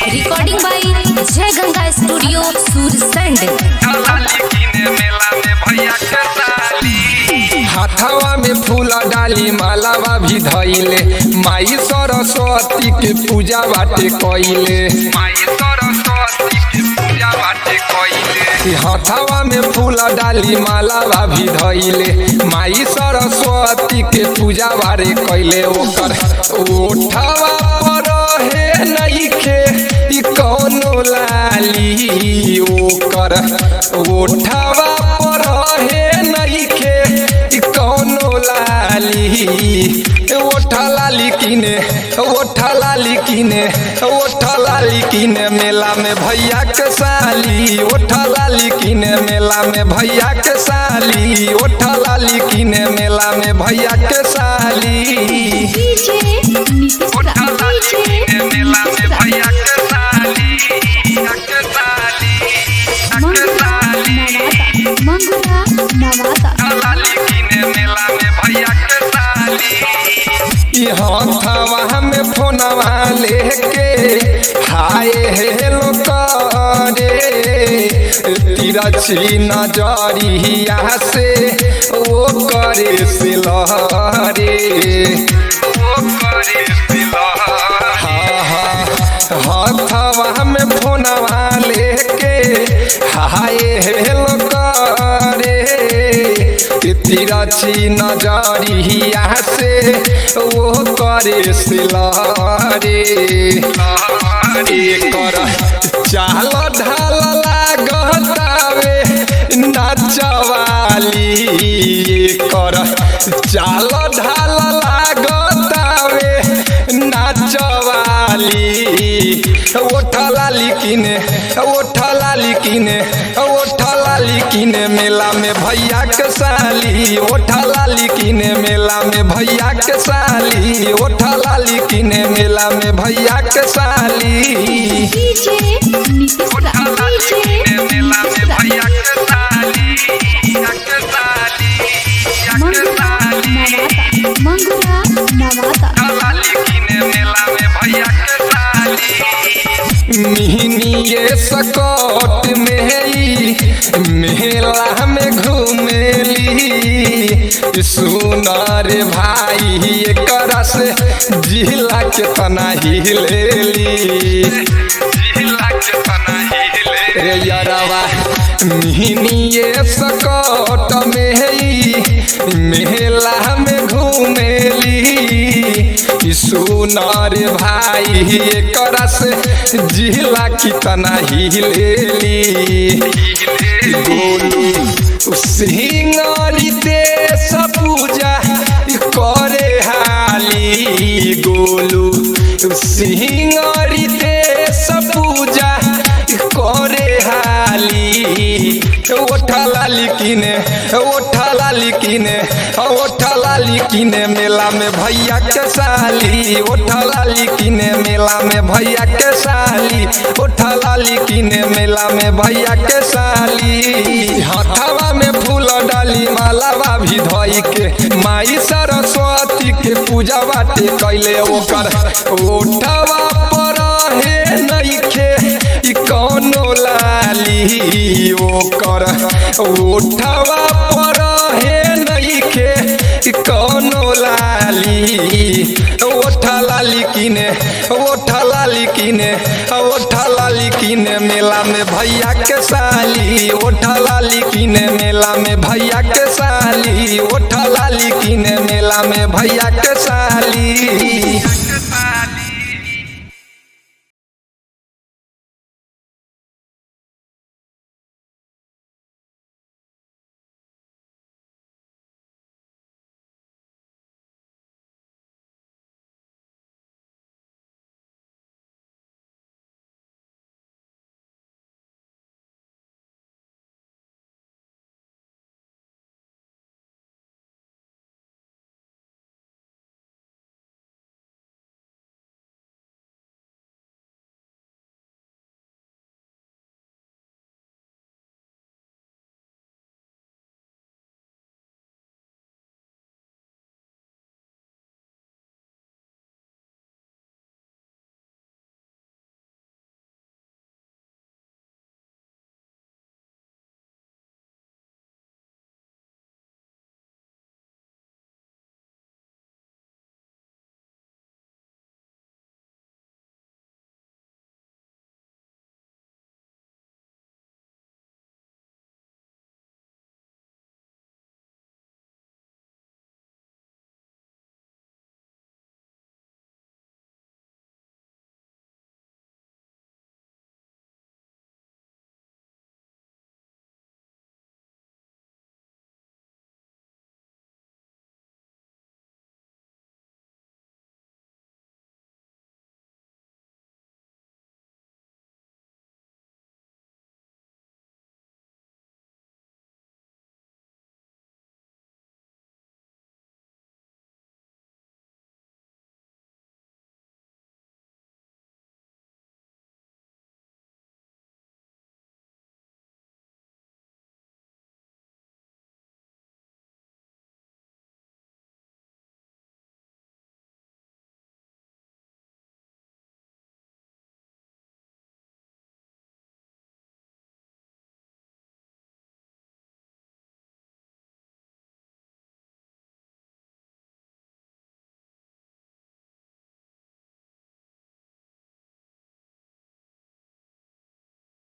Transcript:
Recording by जय Ganga studio Sursand. हाथवा में फूला डाली मालावा भी धइले, माई सरस्वती के पूजा बाटे कइले। हाथवा में फूला डाली मालावा भी धइले, माई सरस्वती के पूजा बारे कइले। ओकर ओठवा पर है नइखे ई कौनो लाली, ओकर ओठवा पर है नइखे ई कौनो लाली। ओठा लाली किने, ओठा लाली किने, ओठा लाली किने मेला में भैया के साली। ओठा लाली किने मेला में भैया के साली। ओठा लाली किने मेला में भैया के साली। ओठा लाली किने मेला में भैया के साली। हाथवा में फोनवा लेके हाय हेलो करे, तिरछी नजरिया से वो करे सिलहरे। हाथवा में फोनवा लेके हाय हेलो करे, तिरछी नजरिया से वो करे सिलहरे। एकर चाल ढाल लागतावे नाचवाली, एकर चाल ढाल लागतावे नाचवाली। ओठा लाली किने, ओठा लाली किने, ओठा लाली किने मेला में भैया के साली। ओठा लाली किने मेला में भैया के साली। ओठा लाली किने मेला में भैया के साली। ओठा लाली किने मेला में भैया के साली। मिहनिए सकट में ही मेला में घूमेली, सुनार भाई एकरा से जिला के तना हिलेली। रे यारवा मिहनिए सकट में ही मेला में घूमेली, सुनार भाई एकरा से जिला कितना हिलेली। गोलू सिंगारी देश पूजा करे हाली, गोलू सिंगारी देश पूजा करे हाली। ओठा लाली किने, ओठा लाली किने, ओठा लाली किने मेला में भैया के साली। ओठा लाली किने मेला में भैया के साली। ओठा लाली किने मेला में भैया के साली। हाथवा में फूल डाली मालावा भी धोई के, माई सरस्वती के पूजा बाटे कैले। ओकर ओठवा पर है नइखे ई कौनो लाली, ओकर ओठवा पर है नइखे ई कौनो लाली। ओठा लाली किने, ओठा लाली किने, ओठा लाली किने मेला में भैया के साली। ओठा लाली किने मेला में भैया के साली। ओठा लाली किने मेला में भैया के साली।